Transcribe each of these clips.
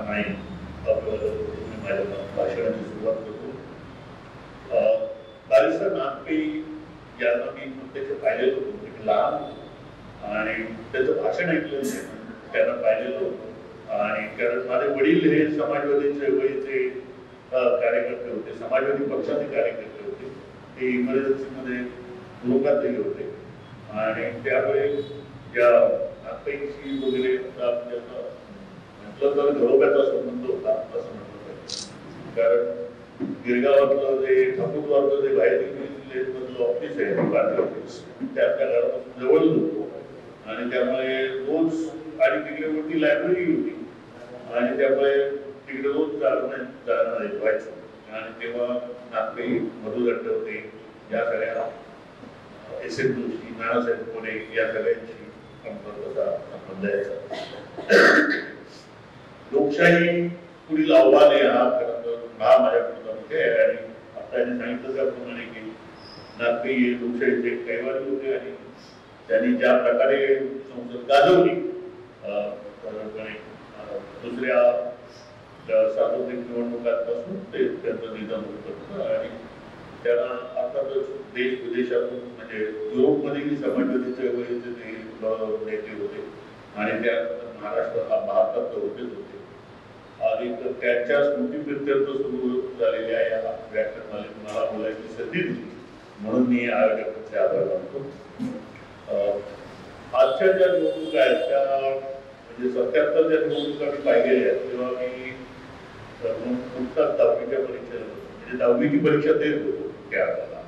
नाही माझ्या भाषणाची सुरुवात करतो. बारिस्टर नागपे यांना मी प्रत्यक्ष पाहिलेलं होतं, एक लहान होतो आणि त्याचं भाषण ऐकलेलं नाही, त्यांना पाहिलेलं होतं. आणि कारण माझे वडील हे समाजवादी चळवळीचे कार्यकर्ते होते, समाजवादी पक्षाचे कार्यकर्ते होते. ते इमर्जन्सीमध्ये लोकातही होते आणि त्यावेळी ज्या नागपेशी वगैरे म्हटलं तर घरोब्याचा संबंध होता असं म्हटलं पाहिजे. कारण गिरगावातलं जे ठाकूरवारचं जे बाहेर ऑफिस आहे पार्टी ऑफिस, त्या घरापासून जवळच होतो आणि त्यामुळे रोज, आणि तिकडे मोठी लायब्ररी होती आणि त्यामुळे तिकडे रोज जाणं व्हायचं. आणि तेव्हा नागपे, मधु होते, या सगळ्या एस एन जोशी, नानासाहेब पुणे या सगळ्यांची संबंध यायचा. लोकशाही पुढील आव्हाने हा माझ्या पुढचा आहे. आणि आपल्याने सांगितलं त्याप्रमाणे की नागपे हे लोकशाहीचे कैवारी होते आणि त्यांनी ज्या प्रकारे संसद गाजवली, दुसऱ्या सार्वत्रिक निवडणुकांपासून ते त्यांचं निधन होतं. आणि त्यांना अर्थातच देश विदेशातून, म्हणजे युरोपमध्येही समाजवादी चळवळीचे ते नेते होते आणि त्यानंतर महाराष्ट्रात, भारतात होतेच होते. आणि त्यांच्या स्मृतीप्रित्यर्थ सुरू झालेल्या या व्याख्यानमालेत मला बोलायची संधी दिली म्हणून मी आयोजकांचे आभार मानतो. आजच्या ज्या निवडणुका आहेत त्या म्हणजे 77 ज्या निवडणुका मी पाहिलेल्या आहेत तेव्हा मी नुकताच 10वीच्या परीक्षेला, म्हणजे 10वीची परीक्षा देत होतो त्यावेळेला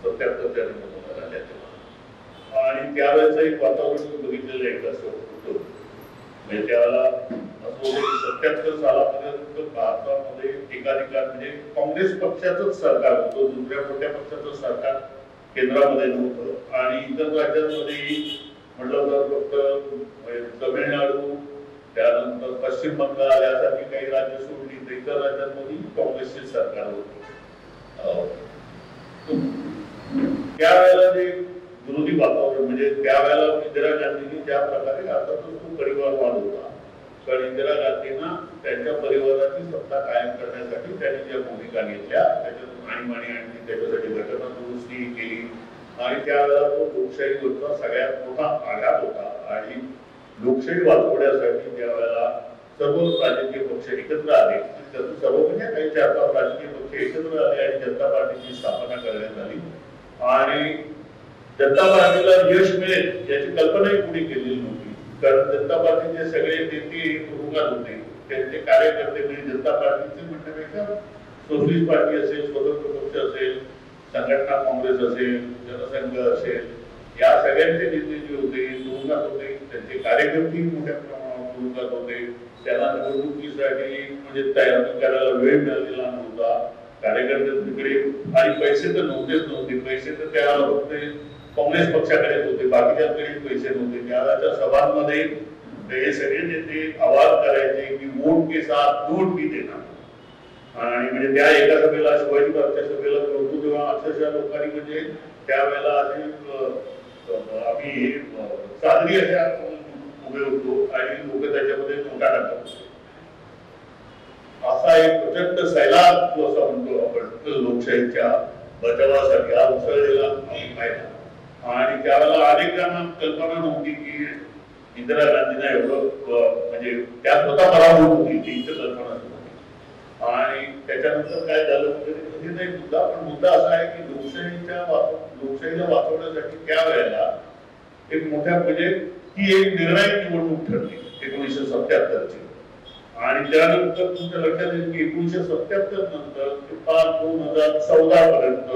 77 ज्या निवडणुका झाल्या तेव्हा. आणि त्यावेळेचं एक वातावरण बघितलेलं आहे कसं होतं. म्हणजे त्यावेळेला असं होतं की 77 सालापर्यंत भारतामध्ये एकाधिकार, म्हणजे काँग्रेस पक्षाचंच सरकार होतं, दुसऱ्या मोठ्या पक्षाचं सरकार केंद्रामध्ये नव्हतं. आणि इतर राज्यांमध्येही म्हटलं तर फक्त तमिळनाडू, त्यानंतर पश्चिम बंगाल यासारखी काही राज्य सोडली तर इतर राज्यांमध्ये काँग्रेसचे सरकार होते. त्यावेळेला जे विरोधी वातावरण, म्हणजे त्यावेळेला इंदिरा गांधींनी ज्या प्रकारे, अर्थातच तो परिवारवाद होता, कारण इंदिरा गांधींना त्यांच्या परिवाराची सत्ता कायम करण्यासाठी त्यांनी ज्या भूमिका घेतल्या त्याच्यातून आणीबाणी आणली, त्याच्यासाठी घटना दुरुस्ती केली आणि त्यावेळेला तो लोकशाहीवरचा सगळ्यात मोठा आघात होता. आणि लोकशाही वाचवण्यासाठी त्यावेळेला सर्व राजकीय पक्ष एकत्र आले, सर्व म्हणजे काही 4-5 राजकीय पक्ष एकत्र आले आणि जनता पार्टीची स्थापना करण्यात आली. आणि जनता पार्टीला यश मिळेल याची कल्पनाही कुणी केलेली नव्हती, कारण जनता पार्टीचे सगळे नेते तुरुंगात होते, त्यांचे कार्यकर्ते म्हणजे जनता पार्टीचे म्हणण्यापेक्षा सोशलिस्ट पार्टी असेल, स्वतंत्र पक्ष असेल, संघटना काँग्रेस असेल, जनसंघ असेल, या सगळ्यांचे नेते जे होते तुरुंगात होते, त्यांचे कार्यकर्ते मोठ्या प्रमाणावर तुरुंगात होते. त्यांना निवडणुकीसाठी म्हणजे तयारी करायला वेळ मिळालेला नव्हता, कार्यकर्ते तिकडे, आणि पैसे तर नव्हते. पैसे तर त्यावेळेला फक्त काँग्रेस पक्षाकडे होते, बाकीच्याकडे पैसे नव्हते. त्यावेळेच्या सभांमध्ये हे सगळे नेते आवाज करायचे की वोट के साथ नोट भी देना. आणि म्हणजे त्या एका सभेला, शिवाजी पार्कच्या सभेला होतो तेव्हा अक्षरशः लोकांनी म्हणजे त्यावेळेला असे आम्ही साजरी अशा उभे होतो आणि लोक त्याच्यामध्ये नोटा टाकत होते. असा एक प्रचंड सैलाब जो असा म्हणतो आपण लोकशाहीच्या बचावासाठी हा उसळलेला आम्ही पाहिला. आणि त्यावेळेला अनेकांना कल्पना नव्हती की इंदिरा गांधींना एवढं म्हणजे त्या स्वतः पराभूत होती, ती कल्पना नव्हती. आणि त्याच्यानंतर काय झालं म्हणजे नाही मुद्दा, पण मुद्दा असा आहे की लोकशाहीला वाचवण्यासाठी त्यावेळेला एक मोठ्या, म्हणजे ती एक निर्णायक निवडणूक ठरली 1977ची. आणि त्यानंतर तुमच्या लक्षात येईल की 1977 नंतर ते 2014 पर्यंत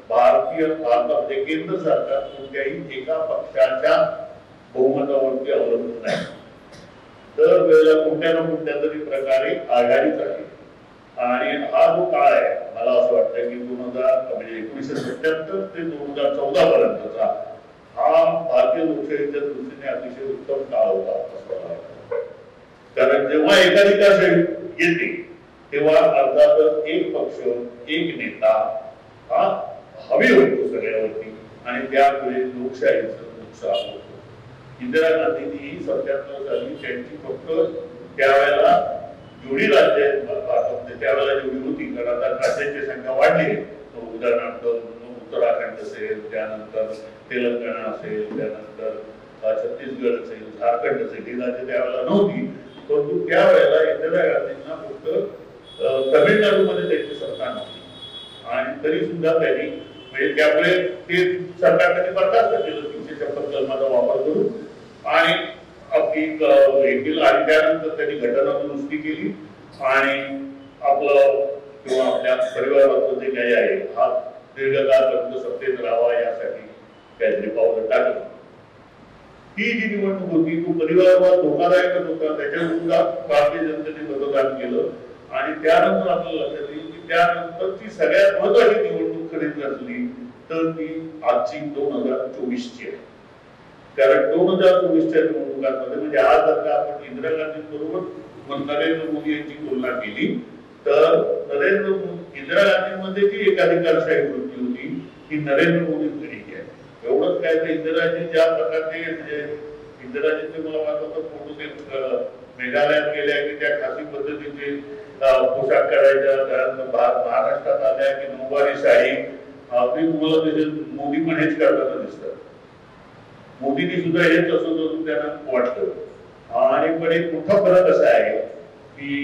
भारतामध्ये केंद्र सरकार कोणत्याही एका पक्षाच्या बहुमतावरती अवलंबून नाही. दर वेळेला कुठल्या ना कुठल्या तरी प्रकारे आघाडी झाली. आणि हा जो काळ आहे, मला असं वाटतं की 1977 ते 2014 पर्यंतचा हा भारतीय लोकशाहीच्या दृष्टीने अतिशय उत्तम काळ होता असं मला वाटतं. कारण जेव्हा एकाधिकारशाही येते तेव्हा अर्थातच एक पक्ष, एक नेता हा हवी होतो सगळ्यावरती आणि त्यामुळे लोकशाहीचं नुकसान होतं. इंदिरा गांधींनी 77 साली त्यांची फक्त त्यावेळेला जेवढी राज्य आहेत भारतामध्ये त्यावेळेला जेवढी होती, कारण आता राज्यांची संख्या वाढली. उदाहरणार्थ उत्तराखंड असेल, त्यानंतर तेलंगणा असेल, त्यानंतर छत्तीसगड असेल, झारखंड असेल, ही राज्य त्यावेळेला नव्हती. परंतु त्यावेळेला इंदिरा गांधींना फक्त तमिळनाडूमध्ये त्यांची सत्ता नव्हती आणि तरी सुद्धा त्यांनी म्हणजे त्यामुळे ते सरकारने बरखास्त केलं 356 कलमाचा वापर करून आणि आपली हे केलं आणि त्यानंतर त्यांनी घटना दुरुस्ती केली आणि आपलं किंवा आपल्या परिवाराचं जे काही आहे हा दीर्घकाळपर्यंत सत्तेत राहावा यासाठी काहीतरी पावलं टाकलं. ही जी निवडणूक होती तो परिवारवाद धोकादायकच होता, त्याच्या विरोधात भारतीय जनतेने मतदान केलं आणि त्यानंतर आपल्याला लक्षात येईल की त्यानंतरची सगळ्यात महत्वाची निवडणूक खरी असली तर ती आजची 2024ची आहे. कारण 2024च्या निवडणुकांमध्ये म्हणजे आज जर आपण इंदिरा गांधींबरोबर नरेंद्र मोदी यांची तुलना केली तर इंदिरा गांधींमध्ये जी एकाधिकारशाही वृत्ती होती ती नरेंद्र मोदींकडे आहे. एवढंच काय तर इंदिराजी ज्या प्रकारचे म्हणजे इंदिराजींचे मला वाटतं फोटो ते मेघालयात गेल्या की त्या खासी पद्धतीचे पोशाख करायच्या, त्यानंतर महाराष्ट्रात आल्या की नऊवारी साडी, तुम्हाला त्याचे मोदी पण हेच करताना दिसतात. मोदींनी सुद्धा हेच असं त्यांना वाटतं. आणि पण एक मोठा फरक असा आहे की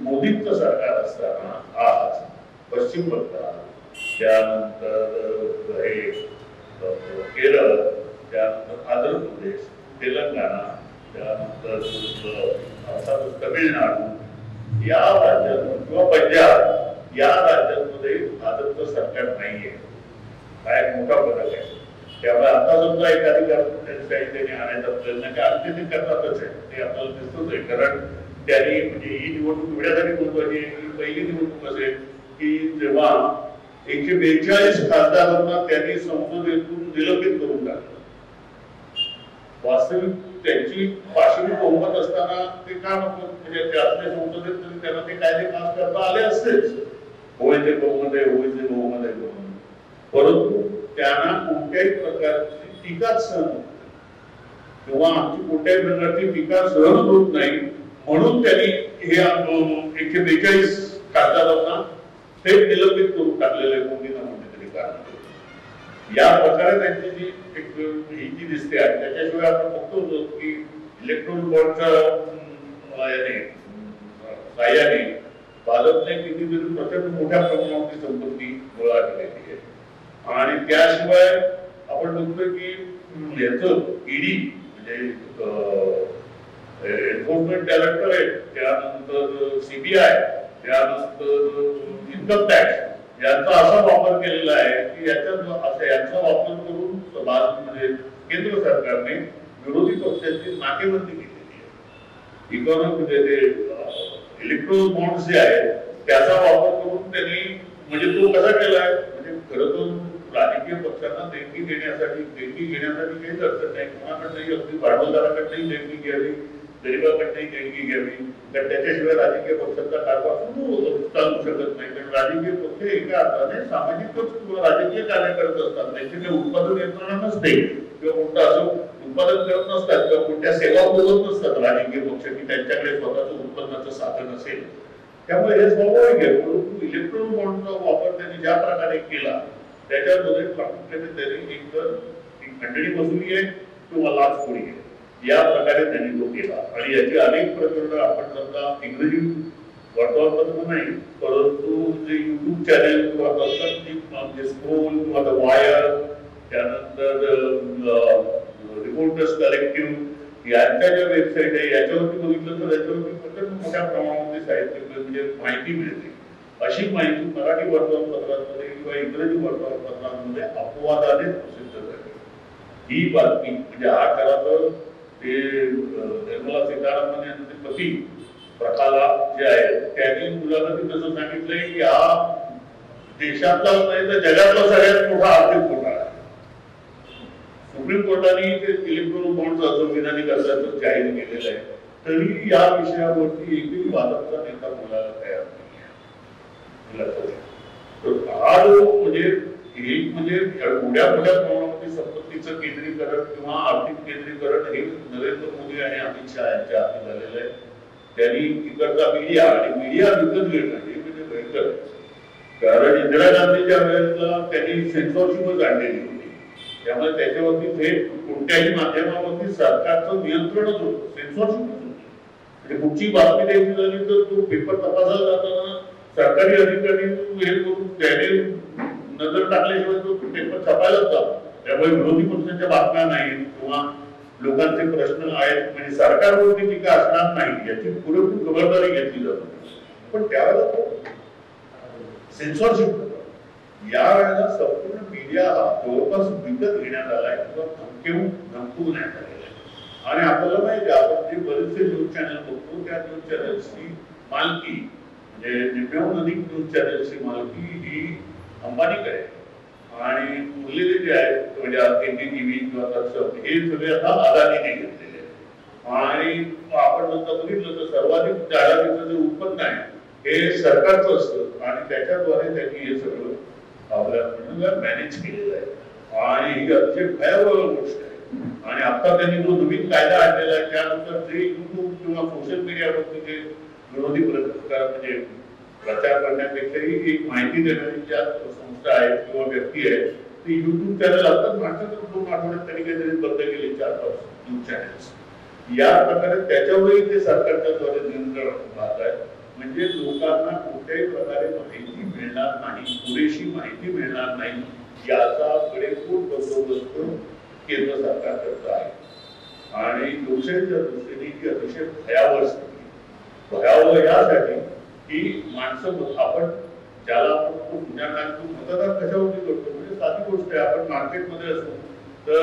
मोदींचं सरकार असताना आज पश्चिम बंगाल, त्यानंतर हे केरळ, त्यानंतर आंध्र प्रदेश, तेलंगणा, त्यानंतर तमिळनाडू या राज्यांमध्ये किंवा पंजाब या राज्यांमध्ये भाजपचं सरकार नाहीये. हा एक मोठा फरक आहे. त्यामुळे आता सुद्धा एकाधिकार आणायचा प्रयत्न काय ते करतातच आहे, ते आपल्याला दिसतच आहे. कारण त्यांनी म्हणजे ही निवडणूक एवढ्यासाठी महत्वाची आहे की पहिली निवडणूक असेल की जेव्हा 142 खासदारांना त्यांनी संसदेतून निलंबित करून टाकलं. वास्तविक त्यांची पाशवी बहुमत असताना ते का नको म्हणजे आपल्या संसदेत त्यांना ते कायदे पास करता आले असतेच. होयचे बहुमत आहे, होयचे बहुमत आहे म्हणून, परंतु त्यांना कोणत्याही प्रकारची टीका सहन होत किंवा आमची कोणत्याही प्रकारची टीका सहन होत नाही म्हणून त्यांनी हे 142 खासदारांना थेट निलंबित करून टाकलेलं आहे मोदींना कोणत्यातरी कारण. या प्रकारे त्यांची जी एक ही जी दिसते आहे त्याच्याशिवाय आपण बघतो की इलेक्ट्रॉनिक बॉन्डच्या साह्याने भाजपने कितीतरी प्रचंड मोठ्या प्रमाणावरती संपत्ती गोळा केलेली आहे आणि त्याशिवाय आपण बघतोय की याचं ईडी म्हणजे एन्फोर्समेंट डायरेक्टरेट, त्यानंतर सीबीआय, त्यानंतर इन्कम टॅक्स यांचा असा वापर केलेला आहे की यांचा वापर करून म्हणजे केंद्र सरकारने विरोधी पक्षांची नाकेबंदी केलेली आहे. इकॉनॉमी इलेक्ट्रॉनिक बॉन्ड्स जे आहेत त्याचा वापर करून त्यांनी म्हणजे तो कसा केलाय म्हणजे खरं तर राजकीय पक्षांना देणगी घेण्यासाठी काहीच अडचण नाही. कोणाकडनंही अगदी भांडवलदाराकडनंही देणगी घ्यावी, गरिबाकडनंही देणगी घ्यावी, तर त्याच्याशिवाय राजकीय पक्षांचा कारभार चालू शकत नाही. कारण राजकीय पक्ष एका अर्थाने सामाजिक पक्ष किंवा राजकीय कार्य करत असतात. त्यांची काही उत्पादन यंत्रणा नसते किंवा कोणतं असं उत्पादन करत नसतात किंवा कोणत्या सेवा पुरवत नसतात राजकीय पक्ष की त्यांच्याकडे स्वतःचं उत्पन्नाचं साधन असेल. त्यामुळे हे स्वाभाविक आहे. परंतु इलेक्ट्रॉनिक बॉन्डचा वापर त्यांनी ज्या प्रकारे केला त्याच्यामध्ये प्रामुख्याने त्यांनी एकतर खंडणी वसुली आहे किंवा लाचखोरी आहे या प्रकारे त्यांनी तो केला आणि याची अनेक प्रकरणं आपण समजा इंग्रजी वर्तमानपत्र नाही परंतु जे युट्यूब चॅनेल किंवा म्हणजे स्क्रोल किंवा द वायर, त्यानंतर रिपोर्टर्स कलेक्टिव्ह यांच्या ज्या वेबसाईट आहे याच्यावरती बघितलं तर याच्यावरती प्रचंड मोठ्या प्रमाणामध्ये साहित्य म्हणजे माहिती मिळते. अशी माहिती मराठी वर्तमानपत्रांमध्ये किंवा इंग्रजी वर्तमानपत्रांमध्ये अपवादाने प्रसिद्ध झाली. ही बातमी म्हणजे हा खरा तर ते निर्मला सीतारामन यांचे पती प्रकाला जे आहेत त्यांनी मुलाखतीत असं सांगितलंय की हा देशातला नाही तर जगातला सगळ्यात मोठा आर्थिक घोटाळा आहे. सुप्रीम कोर्टाने ते इलेक्ट्रॉनिक बॉन्डचं असंविधानिक असल्याचं जाहीर केलेलं आहे तरी या विषयावरती एकही भाजपचा नेता बोलायला तयार नाही. हा जो म्हणजे एक म्हणजे एवढ्या मोठ्या प्रमाणामध्ये संपत्तीचं केंद्रीकरण किंवा आर्थिक केंद्रीकरण हे नरेंद्र मोदी आणि अमित शहा यांच्या हाती झालेलं आहे. त्यांनी इकडचा मीडिया आणि मीडिया विकत घेणं हे म्हणजे भयंकर आहे. कारण इंदिरा गांधीच्या वेळेला त्यांनी सेन्सॉरशिपच आणलेली होती, त्यामुळे त्याच्यावरती थेट कोणत्याही माध्यमावरती सरकारचं नियंत्रणच होतं, सेन्सॉरशिपच होती. म्हणजे कुठची बातमी द्यायची झाली तर तो पेपर तपासायला जाताना सरकारी अधिकारी हे करून त्याने नजर टाकल्याशिवाय तो पेपर छापायलाच जातो. त्यामुळे विरोधी पक्षांच्या बातम्या नाहीत किंवा लोकांचे प्रश्न आहेत म्हणजे सरकारवरती टीका असणार नाही याची पुरेपूर खबरदारी घेतली जाते. पण त्यावेळेला तो सेन्सॉरशिप या वेळेला संपूर्ण मीडिया हा जवळपास विकत घेण्यात आलाय किंवा धमकवण्यात आलेला आहे. आणि आपल्याला माहिती आहे आपण जे बरेचसे न्यूज चॅनल बघतो त्या न्यूज चॅनल्सची मालकी म्हणजे निम्म्याहून अधिक न्यूज चॅनल्सची मालकी ही अंबानीकडे आणि उरलेले जे आहेत म्हणजे एनडीटीव्ही किंवा तत्सम हे सगळे आता अदानीने घेतलेले आहेत. आणि आपण नंतर बघितलं तर सर्वाधिक जाहिरातीचं जे उत्पन्न आहे हे सरकारचं असतं आणि त्याच्याद्वारे त्यांनी हे सगळं आपल्या मॅनेज केलेलं आहे आणि ही अतिशय भयावह गोष्ट आहे. आणि आता त्यांनी जो नवीन कायदा आणलेला आहे त्यानंतर जे युट्यूब किंवा सोशल मीडियावरती जे विरोधी प्रकार म्हणजे प्रचार करण्यापेक्षाही एक माहिती देणारी ज्या संस्था आहेत किंवा व्यक्ती आहेत ती युट्यूब चॅनल आता मागच्या 2 आठवड्यात त्यांनी काहीतरी बंद केले 4-5 न्यूज चॅनल्स. या प्रकारे त्याच्यावरही ते सरकारच्या द्वारे नियंत्रण राहत आहे. म्हणजे लोकांना कुठल्याही प्रकारे माहिती मिळणार नाही, पुरेशी माहिती मिळणार नाही याचा कडेकोट बंदोबस्त केंद्र सरकार करत आहे. आणि लोकशाहीच्या दृष्टीने ही अतिशय भयावह स्थिती, भयावह यासाठी की माणसं आपण ज्याला आपण खूप उदाहरणार्थ मतदान कशावरती करतो म्हणजे साधी गोष्ट आहे. आपण मार्केटमध्ये असतो तर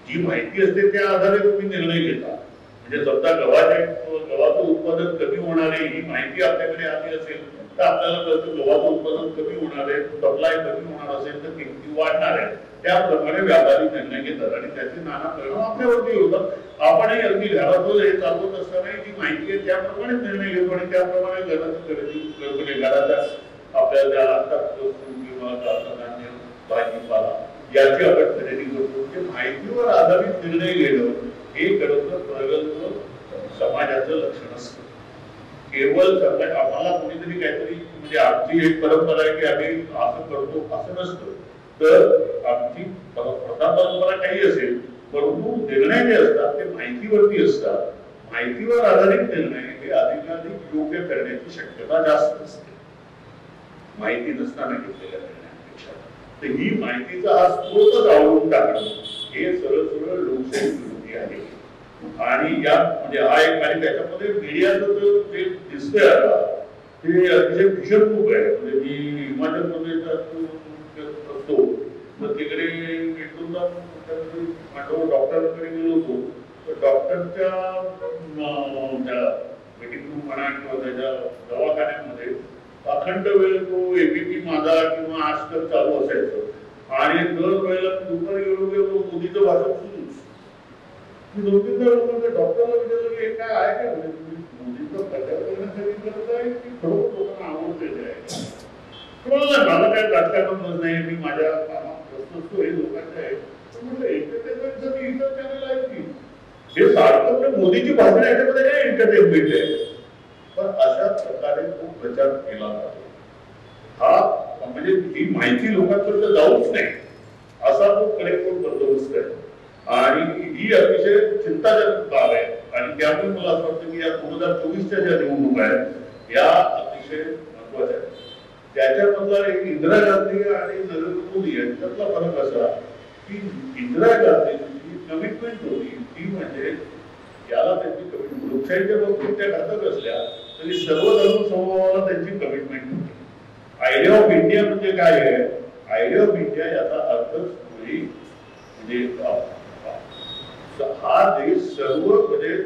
जी माहिती असते त्या आधारे तुम्ही निर्णय घेता. म्हणजे समजा गव्हाचं उत्पादन कमी होणार आहे ही माहिती आपल्याकडे आली असेल तर आपल्याला कळतं गव्हाचं उत्पादन कमी होणार आहे, सप्लाय कमी होणार असेल तर किमती वाढणार आहे. त्याप्रमाणे व्यापारी निर्णय घेतात आणि त्याचे नाना परिणाम आपल्यावरती होतात. आपणही अगदी घरातून हे चालवत असताना जी माहिती आहे त्याप्रमाणे निर्णय घेतो आणि त्याप्रमाणे घराची खरेदी घराच्या आपल्या ज्या असतात किंवा धान्य भाजीपाला याची आपण खरेदी करतो. म्हणजे माहितीवर आधारित निर्णय घेणं हे खरं तर प्रगत समाजाचं लक्षण असतं. केवळ आम्हाला कोणीतरी काहीतरी म्हणजे आमची एक परंपरा आहे की आम्ही असं करतो असं नसतं. तर आमची प्रथा परंपरा काही असेल परंतु निर्णय जे असतात ते माहितीवरती असतात. माहितीवर आधारित निर्णय हे अधिकाधिक योग्य करण्याची शक्यता जास्त असते माहिती नसताना घेतलेल्या निर्णयापेक्षा. तर ही माहितीचा हा स्रोतच आवडून टाकणं हे सरळ सरळ लोकशाही विरोधी आहे. आणि या म्हणजे हा एक आणि त्याच्यामध्ये मीडियाचं जे दिसतंय आता ते अतिशय भीषण खूप आहे. म्हणजे मी हिमाचल प्रदेशात असतो तर तिकडे इथून डॉक्टरकडे गेलो होतो तर डॉक्टरच्या मीटिंग रूम म्हणा किंवा त्याच्या दवाखान्यामध्ये अखंड वेळ तो एबीपी माझा किंवा आजतर चालू असायचं आणि दर वेळेला दुपारी गेलो मोदीचं भाषण सुरूच. मी 2-3 लोकांना डॉक्टरला विचारलं की हे काय आहे का म्हणजे मोदीचा प्रचार करण्यासाठी करत आहे की खरोखर लोकांना आवडतेच आहे. मला काय राजकारणात नाही मी माझ्या कामात असतो हे लोकांचे आहे. एंटरटेनमेंटसाठी इतर चॅनल आहे की हे सारखं मोदीची भाषण याच्यामध्ये काय एंटरटेनमेंट आहे. पण अशा प्रकारे तो प्रचार केला जातो. हा म्हणजे ही माहिती लोकांपर्यंत जाऊच नाही असा तो कडेकोट बंदोबस्त आहे. आणि ही अतिशय चिंताजनक बाब आहे. आणि त्यामुळे मला असं वाटतं की या 2024च्या ज्या निवडणुका आहेत या अतिशय महत्वाच्या आहेत. त्याच्यामधला एक इंदिरा गांधी आणि नरेंद्र मोदी यांच्यातला फरक असा की इंदिरा गांधीची कमिटमेंट होती ती म्हणजे याला त्यांची कमिटमेंट लोकशाहीच्या बाबतीत त्या घातक असल्या तरी सर्व धर्म समूहाला त्यांची कमिटमेंट होती. आयडिया ऑफ इंडिया म्हणजे काय आहे? आयडिया ऑफ इंडिया याचा अर्थ म्हणजे हा देश सर्व म्हणजे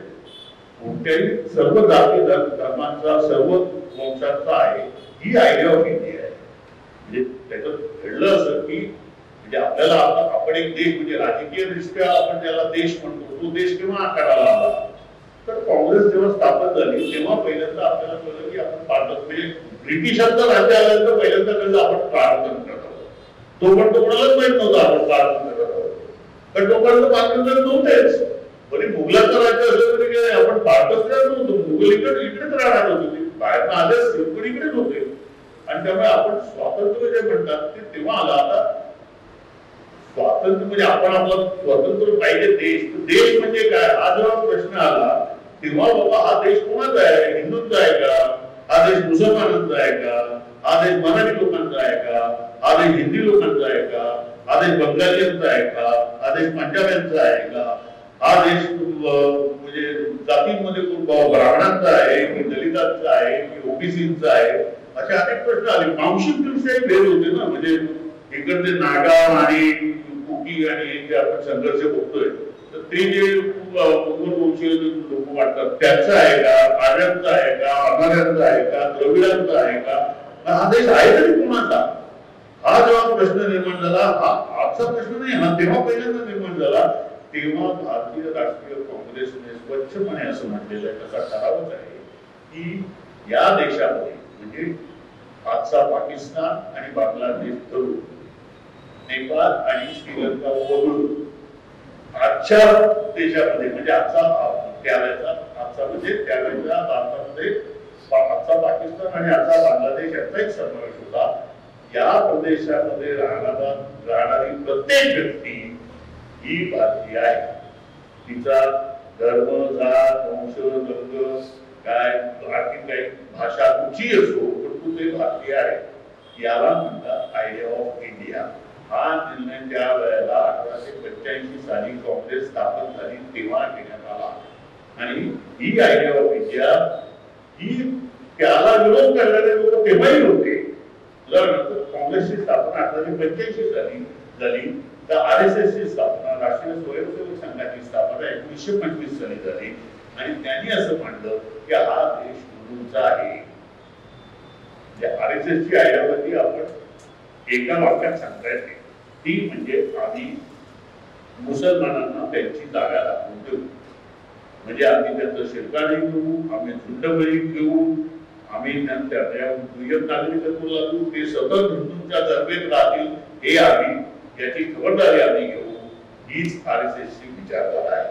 कोणत्याही सर्व जाती धर्मांचा सर्व वंशांचा आहे ही आयडिया ऑफ इंडिया आहे. म्हणजे त्याच्यात घडलं असं की म्हणजे आपल्याला आपण एक देश म्हणजे राजकीय दृष्ट्या आपण ज्याला देश म्हणतो तो देश केव्हा आकाराला आला तर काँग्रेस जेव्हा स्थापन झाली तेव्हा पहिल्यांदा आपल्याला कळलं की आपण पारतंत्र्य म्हणजे ब्रिटिशांचं राज्य आल्यानंतर पहिल्यांदा कळलं आपण पारतंत्र्य करत आहोत. तोपर्यंत कोणालाच माहित नव्हतं आपण पारतंत्र्य करत आहोत. पण तोपर्यंत पारतंत्र्य नव्हतेच. भले मुघलांचं राज्य असलं तरी स्वातंत्र्य नव्हतं, मुघल इकडेच राहणार होते, बाहेर आले असतील पण इकडेच होते. आणि त्यामुळे आपण स्वातंत्र्य जे म्हणतात ते तेव्हा आला. आता स्वातंत्र्य म्हणजे आपण आपलं स्वतंत्र पाहिजे देश म्हणजे काय हा जेव्हा प्रश्न आला तेव्हा बाबा हा देश कोणाचा आहे, हिंदूंचा आहे का, हा देश मुसलमानांचा आहे का, हा देश मराठी लोकांचा आहे का, हा देश हिंदी लोकांचा आहे का, हा देश बंगालींचा आहे का, हा देश पंजाब्यांचा आहे का, हा देश म्हणजे जातींमध्ये ब्राह्मणांचा आहे की दलितांचा आहे की ओबीसीचा आहे, असे अनेक प्रश्न आले. मांशिक दृष्ट्या भेद होते ना. म्हणजे इकडचे नागा आणि कुकी आणि हे जे आपण संघर्ष बघतोय तर ते जे मुघल वंशीय लोक वाटतात त्यांचं आहे का, आर्यांचा आहे का, अनार्यांचा आहे का, द्रविडांचा आहे का, हा देश आहे तरी कोणाचा, हा जेव्हा प्रश्न निर्माण झाला, हा आजचा प्रश्न नाही, हा तेव्हा पहिल्यांदा निर्माण झाला. तेव्हा भारतीय राष्ट्रीय काँग्रेसने स्वच्छपणे असं म्हटलेलं आहे, त्याचा ठरावच आहे की या देशामध्ये म्हणजे आजचा पाकिस्तान आणि बांगलादेश धरून नेपाळ आणि श्रीलंका वगळून आजच्या देशामध्ये म्हणजे त्यावेळेच्या भारतामध्ये आजचा पाकिस्तान आणि आजचा बांगलादेश यांचा एक समावेश होता. या प्रदेशामध्ये राहणारी प्रत्येक व्यक्ती ही भारतीय आहे. तिचा धर्म, जात, वंश, रंग काय, आणखी काही भाषा कुठची असो पण तू ते भारतीय आहे. याला म्हणतात आयडिया ऑफ इंडिया. हा निर्णय त्या वेळेला 1885 साली काँग्रेस स्थापन झाली तेव्हा घेण्यात आला. आणि ही आयडिया ऑफ इंडिया ही त्याला विरोध करणारे लोक तेव्हाही होते. उदाहरणार्थ काँग्रेसची स्थापना 1885 साली झाली, तर RSS ची स्थापना, राष्ट्रीय स्वयंसेवक संघाची स्थापना 1925 साली झाली. आणि त्यांनी असं मांडलं की हा देश हिंदूंचा आहे. RSS ची आयडियोलॉजी आपण एका वाक्यात सांगता येते, ती म्हणजे आम्ही मुसलमानांना त्यांची जागा दाखवून देऊ. म्हणजे आम्ही त्यांचं शिरकाणी घेऊ, आम्ही झुंडबळी घेऊ, आम्ही त्यांच्या दुय्यम नागरिकत्व लागू, ते सतत हिंदूंच्या दरम्यान राहतील हे आम्ही याची खबरदारी आम्ही घेऊ. हीच RSS ची विचारधारा आहे.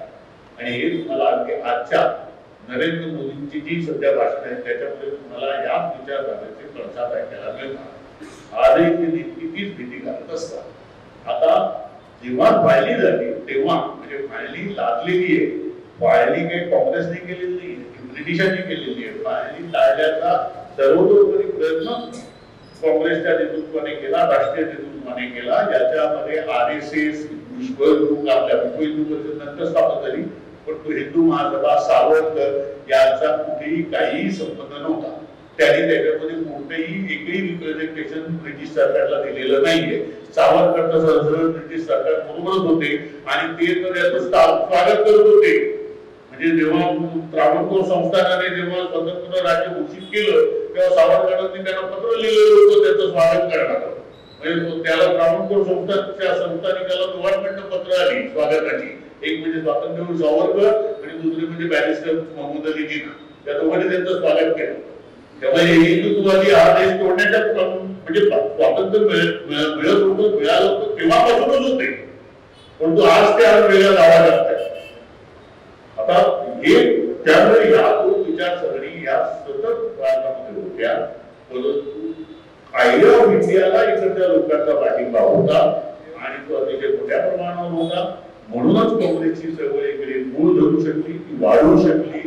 आणि हे तुम्हाला अगदी आजच्या नरेंद्र मोदींची जी सध्या भाषण आहे त्याच्यामध्ये तुम्हाला या विचारधारेचे पडसाद ऐकायला मिळतात. आजही ते तीच भीती घालत असतात. आता जेव्हा फायली झाली तेव्हा म्हणजे फायली लादलेली आहे, फायली काही काँग्रेसने केलेली नाही, ब्रिटिशांनी केलेली आहे. फायली टाळण्याचा सर्वतोपरी प्रयत्न काँग्रेसच्या नेतृत्वाने केला, राष्ट्रीय नेतृत्वाने केला. याच्यामध्ये RSS, विश्वहिंदू, आपल्या विश्वहिंदू नंतर स्थापन झाली, पण तो हिंदू महासभा, सावरकर यांचा कुठेही काहीही संबंध नव्हता. त्यांनी त्याच्यामध्ये कोणतेही एकही रिप्रेझेंटेशन ब्रिटिश सरकारला दिलेलं नाहीये. सावरकरचं सहस्र ब्रिटिश सरकार बरोबरच होते आणि ते तर याचं स्वागत करत होते. म्हणजे जेव्हा त्रावणकोर संस्थानाने जेव्हा स्वतंत्र राज्य घोषित केलं तेव्हा सावरकरांनी त्यांना पत्र लिहिलेलं होतं त्याचं स्वागत करणार. म्हणजे त्याला त्रावणकोर संस्थानिकाला गव्हर्नमेंट पत्र आली स्वागताची. एक म्हणजे स्वातंत्र्यवीर सावरकर आणि दुसरे म्हणजे बॅरिस्टर महमूद अली जिना, या दोघांनी त्यांचं स्वागत केलं. तेव्हा हिंदुत्ववादी हा देश तोडण्याच्या म्हणजे स्वातंत्र्य मिळत होतं, मिळालं होतं तेव्हापासूनच होते, परंतु आज ते आज वेगळ्या गावात असतात. आता हे त्यामुळे या दोन विचारसरणी या सतत भारतामध्ये होत्या, परंतु आयडिया ऑफ इंडियाला इकडच्या लोकांचा पाठिंबा होता आणि तो अतिशय मोठ्या प्रमाणावर होता. म्हणूनच काँग्रेसची चळवळ इकडे मूळ धरू शकली, ती वाढवू शकली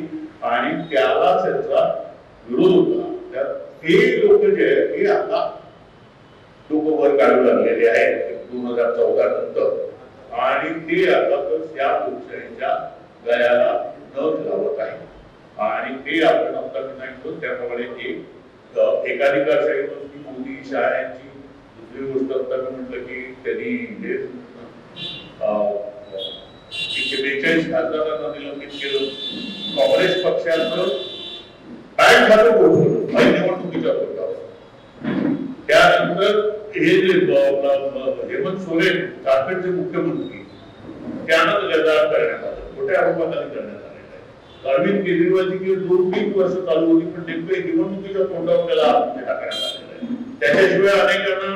आणि त्याला त्यांचा विरोध होता. ते लोक जे आहेत हे आता लोक वर काढू लागलेले आहेत 2014 नंतर आणि ते आता त्या लोकशाहीच्या गळ्याला नथ लावत आहेत. आणि ते आपण आता सांगितलं त्याप्रमाणे एकाधिकारशाही मोदी शहा यांची दुसरी गोष्ट आता म्हटलं की त्यांनी 142 खासदारांना निलंबित केलं. काँग्रेस पक्षाचं बँक खातं पोहोचवलं निवडणुकीच्या तोंडावर. त्यानंतर हे जे हेमंत सोरेन झारखंडचे मुख्यमंत्री त्यांना गद्दार करण्यात आलं, खोट्या आरोपाखाली करण्यात आलेलं आहे. अरविंद केजरीवालची 2-3 वर्ष चालू होती पण नेमकं निवडणुकीच्या तोंडावर त्याला आरोप टाकण्यात आलेला आहे. त्याच्याशिवाय अनेकांना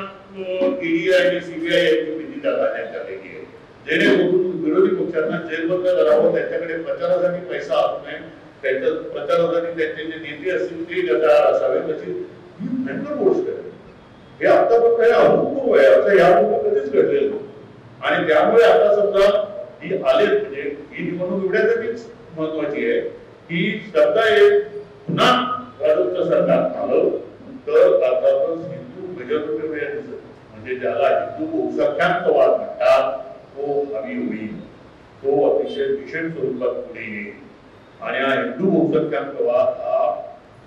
ED आणि CBI यांची भीती दाखवण्यात आलेली आहे, जेणेकरून विरोधी पक्षांना जेरबंद करावं, त्यांच्याकडे प्रचारासाठी पैसा असू नये त्यांच्या प्रचारासाठी त्यांचे जे नेते असतील ते गटार असावे त्याची ही भयंकर गोष्ट आहे. हे आतापर्यंत हे अभूतपूर्व आहे, आता यापूर्वी कधीच घडलेलं नाही. आणि त्यामुळे आता समजा ही आले म्हणजे ही निवडणूक एवढ्यासाठीच महत्वाची आहे की समजा हे पुन्हा भाजपचं सरकार आलं तर अर्थातच हिंदू मेजॉरिटी म्हणजे ज्याला हिंदू बहुसंख्याक वाद म्हणतात तो कमी होईल, तो अतिशय भीषण स्वरूपात पुढे येईल. आणि हा हिंदू बहुसंख्याक वाद हा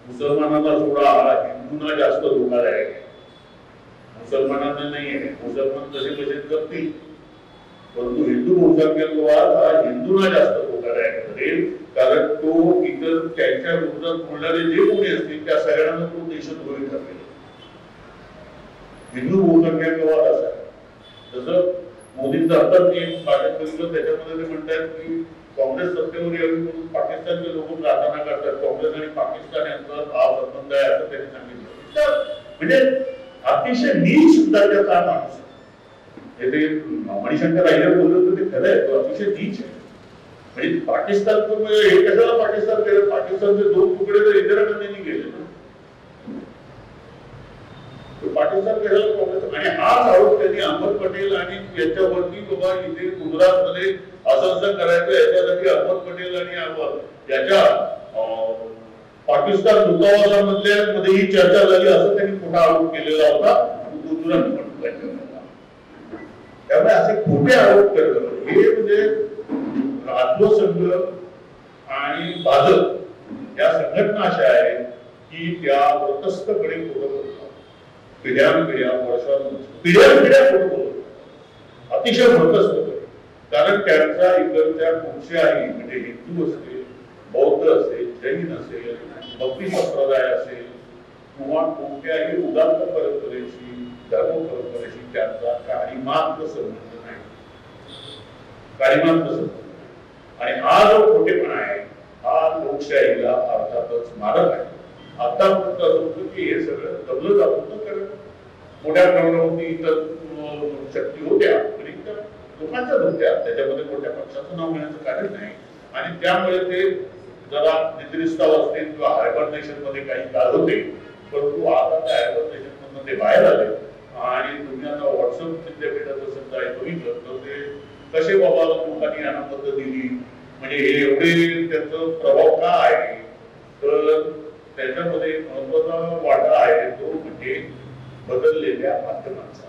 मुसलमानांना सोडा हा हिंदूंना जास्त धोकादायक आहे, मुसलमानांना नाही आहे. मुसलमान तसे कसे करतील, परंतु हिंदू बहुसंख्याकवाद हा हिंदूंना जास्त धोकादायक ठरेल, कारण तो इतर त्यांच्या विरोधात बोलणारे जे कोणी असतील त्या सगळ्यांना तो देशद्रोही ठरेल. हिंदू बहुसंख्याकवाद असा आहे. जसं मोदींचं आता एक भाषण बघितलं त्याच्यामध्ये ते म्हणतात की काँग्रेस सत्तेवर यावी म्हणून पाकिस्तानचे लोक प्रार्थना करतात, काँग्रेस आणि पाकिस्तान यांचा हा संबंध आहे असं त्यांनी सांगितलं. म्हणजे अतिशय नीच दर्जाचा माणूस ते मणिशंकर अय्यर बोललो तर ते खरं आहे, तो अतिशय नीच आहे. म्हणजे पाकिस्तानचं हे कशाला पाकिस्तान केलं, पाकिस्तानचे 2 तुकडे तर इंदिरा गांधींनी केले ना, पाकिस्तान कशाला काँग्रेस. आणि हाच आरोप त्यांनी अहमद पटेल आणि याच्यावरती बाबा इथे गुजरातमध्ये असं असं करायचं याच्यासाठी अहमद पटेल आणि याच्या पाकिस्तान दूतावासामधल्या मध्येही चर्चा झाली असं त्यांनी मोठा आरोप केलेला होता गुजरात निवडणुकांच्या. त्यामुळे असे खोटे आरोप करणं हे म्हणजे आत्मसंघ आणि भाजप या संघटना अशा आहेत की त्या व्रतस्थपणे खोटं बोलतात, पिढ्यानपिढ्या वर्षांपासून पिढ्यानपिढ्या खोटं बोलतात, अतिशय व्रतस्थपणे. कारण त्यांचा इकडच्या कुठच्याही म्हणजे हिंदू असेल, बौद्ध असेल, जैन असेल, भक्ती संप्रदाय असेल किंवा कोणत्याही उदात्त परंपरेशी धर्म परंपरेशी त्यांचा काही मात्र संबंध नाही, काही मात्र संबंध. आणि हा जो खोटेपणा आहे हा लोकशाहीला अर्थातच मारक आहे. आतापर्यंत असं होतं की हे सगळं दबलं जात होतं, कारण मोठ्या प्रमाणावरती इतर शक्ती होत्या आणि त्या लोकांच्याच होत्या, त्याच्यामध्ये मोठ्या पक्षाचं नाव घेण्याचं कारण नाही. आणि त्यामुळे ते जरा निद्रिस्तावस्थेत किंवा हायबरनेशन मध्ये काही काळ होते, परंतु आता त्या हायबरनेशन मधून ते बाहेर आले. आणि तुम्ही आता व्हॉट्सअप विद्यापीठाचं समजा बघितलं तर ते कसे बाबा लोकांनी यांना पद्धत दिली, म्हणजे हे एवढे त्यांचा प्रभाव का आहे, तर त्याच्यामध्ये महत्वाचा वाटा आहे तो म्हणजे बदललेल्या माध्यमांचा.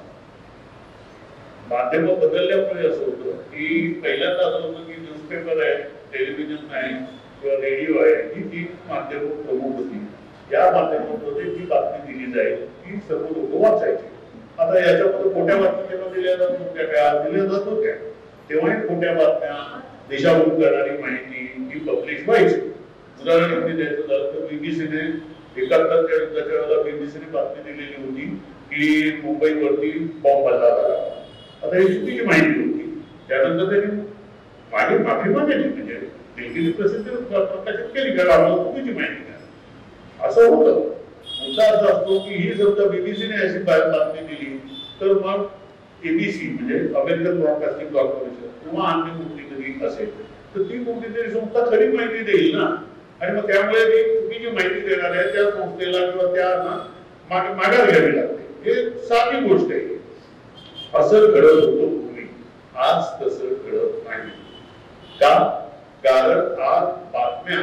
माध्यम बदलल्यामुळे असं होतं की पहिल्यांदा असं होतं की न्यूजपेपर आहे, टेलिव्हिजन नाही किंवा रेडिओ आहे, ही 3 माध्यम प्रमुख होती. या माध्यमांमध्ये जी बातमी दिली जाईल ती सर्व लोक वाचायची. आता याच्यामध्ये खोट्या बातम्या जेव्हा दिल्या जात नव्हत्या का दिल्या जात होत्या, तेव्हाही खोट्या बातम्या देशावरून करणारी माहिती ही पब्लिश व्हायची. उदाहरण द्यायचं झालं तर बीबीसीने 71च्या युद्धाच्या वेळेला बीबीसीने बातमी दिलेली होती की मुंबईवरती बॉम्ब हल्ला झाला. आता ही चुकीची माहिती होती. त्यानंतर त्यांनी मागे माफी मागितली, म्हणजे दिल्लीने प्रसिद्ध प्रकाशित केली कारण आम्हाला चुकीची माहिती नाही असं होतं. मुद्दा असा असतो की ही समजा बीबीसीने अशी बातमी दिली तर मग एबीसी म्हणजे अमेरिकन ब्रॉडकास्टिंग कॉर्पोरेशन किंवा अन्य कुठली असेल तर ती कुठलीतरी संस्था खरी माहिती देईल ना, आणि मग त्यामुळे ती चुकीची माहिती देणार आहे त्या संस्थेला किंवा त्या माघार घ्यावी लागते. हे साधी गोष्ट आहे. असं घडत होतं पूर्वी, आज तसं घडत नाही. का? कारण आज बातम्या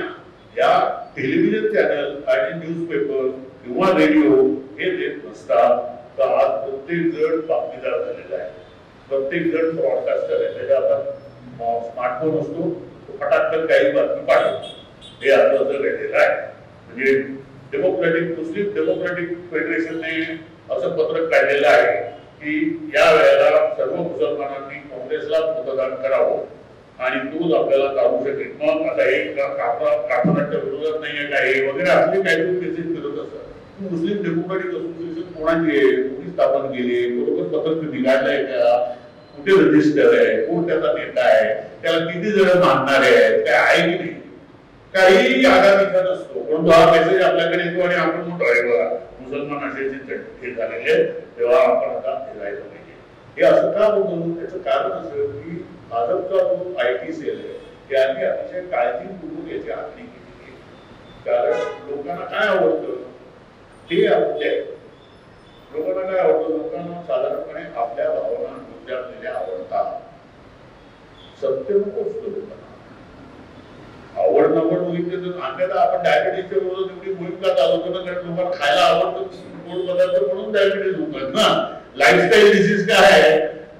या टेलिव्हिजन चॅनल आणि न्यूजपेपर किंवा रेडिओ हे देत नसतात. तर आज प्रत्येक जण बातमीदार झालेला आहे, प्रत्येक जण ब्रॉडकास्टर आहे. त्याच्या आता स्मार्टफोन असतो, फटाकन काही बातमी पाठवतो. हे आता असं घडलेलं आहे. म्हणजे मुस्लिम डेमोक्रॅटिक फेडरेशनने असं पत्रक काढलेलं आहे की या वेळेला सर्व मुसलमानांनी काँग्रेसला मतदान करावं आणि तोच आपल्याला चालू शकेल. मग आता हे कापडाच्या विरोधात नाहीये काय वगैरे असले काहीतरी मेसेज करत असतात. मुस्लिम डेमोक्रॅटिक असोसिएशन कोणाची आहे, कोणी स्थापन केली, बरोबर पत्रक निघालंय का, कुठे रजिस्टर आहे, कोण त्याचा नेता आहे, त्याला किती जण मानणार आहेत, काय आहे की नाही, काही आधार इथं नसतो. परंतु हा मेसेज आपल्याकडे येतो आणि आपण म्हणतो आहे बघा मुसलमान असे हे झालेले तेव्हा आपण आता फिरायला पाहिजे. हे असं का होतं? त्याचं कारण असं की भाजपचा जो IT सेल आहे त्यांनी अतिशय काळजीपूर्वक याची आखणी केली. कारण लोकांना काय आवडतं ते आपले लोकांना काय आवडतं, लोकांना साधारणपणे आपल्या भावना उजाळलेल्या आवडतात. सत्य नको असतं लोकांना. आवड नवड होईल आमच्याला आपण डायबिटीसच्या विरोधात एवढी मोहीम का चालवतो ना, कारण लोकांना खायला आवडतं गोड पदार्थ म्हणून डायबिटीस होतात ना. लाईफस्टाईल डिसीज काय आहे,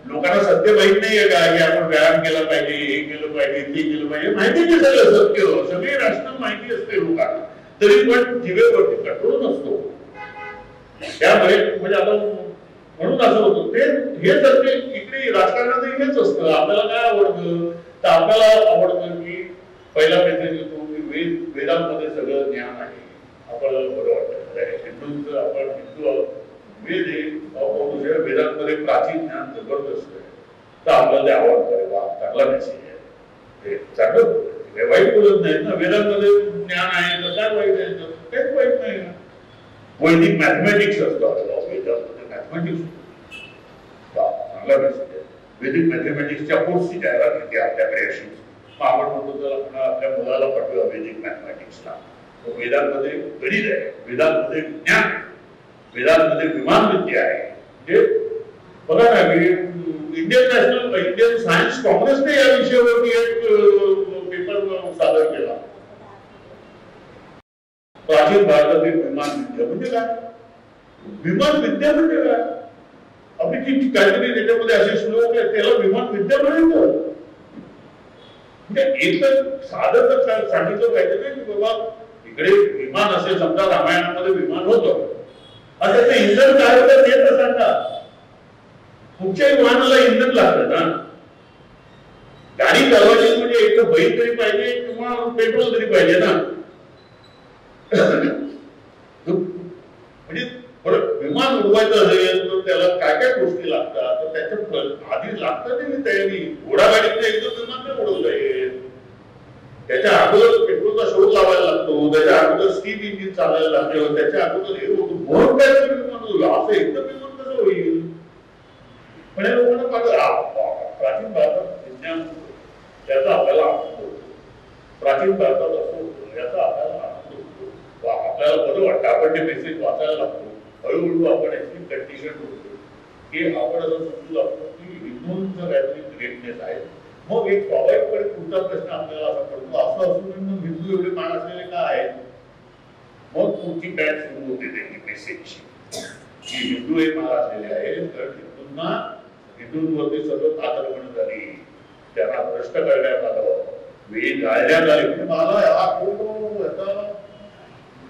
लोकांना सत्य माहित नाहीये का की आपण व्यायाम केला पाहिजे, हे केलं पाहिजे, ते केलं पाहिजे. माहिती नाही सगळं सत्य, सगळी रॅशनल माहिती असते लोकांना, तरी पण जीवेवरती कंट्रोल नसतो. त्यामुळे म्हणजे आता म्हणून असं होतं ते हे सत्य इकडे राजकारणात हेच असतं. आपल्याला काय आवडतं, तर आपल्याला आवडतं की पहिला मेसेज येतो की वेदांमध्ये सगळं ज्ञान आहे, आपल्याला बरं वाटतं. हिंदूंचं आपण हिंदू वेद हे वेदांमध्ये प्राचीन ज्ञान जबरदस्त आहे, तर आपल्याला ते आवडतं. वा चांगला मेसेज आहे, ते चांगलं वाईट बोलत नाही ना. वेदांमध्ये ज्ञान आहे तर काय वाईट आहे, काहीच वाईट नाही. वैदिक मॅथमॅटिक्स असतो आपल्याला, वेदांमध्ये मॅथमॅटिक्स चांगला मेसेज आहे. वैदिक मॅथमॅटिक्सच्या कोर्सची जाहिरात येते आपल्याकडे अशी. आपण म्हणतो तर आपण आपल्या मुलाला पाठवूया वैदिक मॅथमॅटिक्सला. वेदांमध्ये गणित आहे, वेदांमध्ये विज्ञान आहे, वेदांमध्ये विमानविद्या आहे. म्हणजे बघा ना, इंडियन सायन्स काँग्रेसने या विषयावरती एक पेपर सादर केला. प्राचीन भारतातील विमानविद्या म्हणजे काय, विमानविद्या म्हणजे काय, आपली काहीतरी त्याच्यामध्ये असे श्लोक आहे त्याला विमानविद्या म्हणायचं. म्हणजे एक साधं तर सांगितलं पाहिजे ना की बाबा इकडे विमान असेल, समजा रामायणामध्ये विमान होतं, त्याचं इंधन काय होतं ते तर सांगा. कुठच्याही विमानाला इंधन लागतं ना. गाडी चालवायची म्हणजे एक बैल तरी पाहिजे किंवा पेट्रोल तरी पाहिजे ना. म्हणजे विमान उडवायचं असेल तर त्याला काय काय गोष्टी लागतात, तर त्याच्या आधी लागतं नाही तयारी. घोडागाडीचं एकदम विमान नाही उडवता येत. त्याच्या अगोदर पेट्रोलचा शोध लावायला लागतो, त्याच्या अगोदर स्टीम इंजिन चालायला लागतं, त्याच्या अगोदर हे होतं. बहुत काय विमान होईल, असं एकदम विमान कसं होईल. पण या लोकांना प्राचीन भारतात विज्ञान त्याचा आपल्याला आनंद होतो. प्राचीन भारतात असं होतं याचा आपल्याला आनंद होतो. आपल्याला बरं वाटतं. आपण ते मेसेज वाचायला लागतो. हळूहळू आपण याची कंडिशन होतो की आपण असं समजू लागतो की हिंदूंचं काहीतरी ग्रेटनेस आहे. मग एक स्वाभाविकपणे पुढचा प्रश्न आपल्याला असा पडतो, असं असून मग हिंदू एवढे मागासलेले का आहेत. मग पुढची बॅच सुरू होते त्यांची मेसेजची की हिंदू हे मागासलेले आहेत, तर हिंदूंवरती सतत आक्रमण झाली, त्यांना भ्रष्ट करण्यात आलं, वेळ गाळण्यात आले. म्हणजे मला हा खूप याचा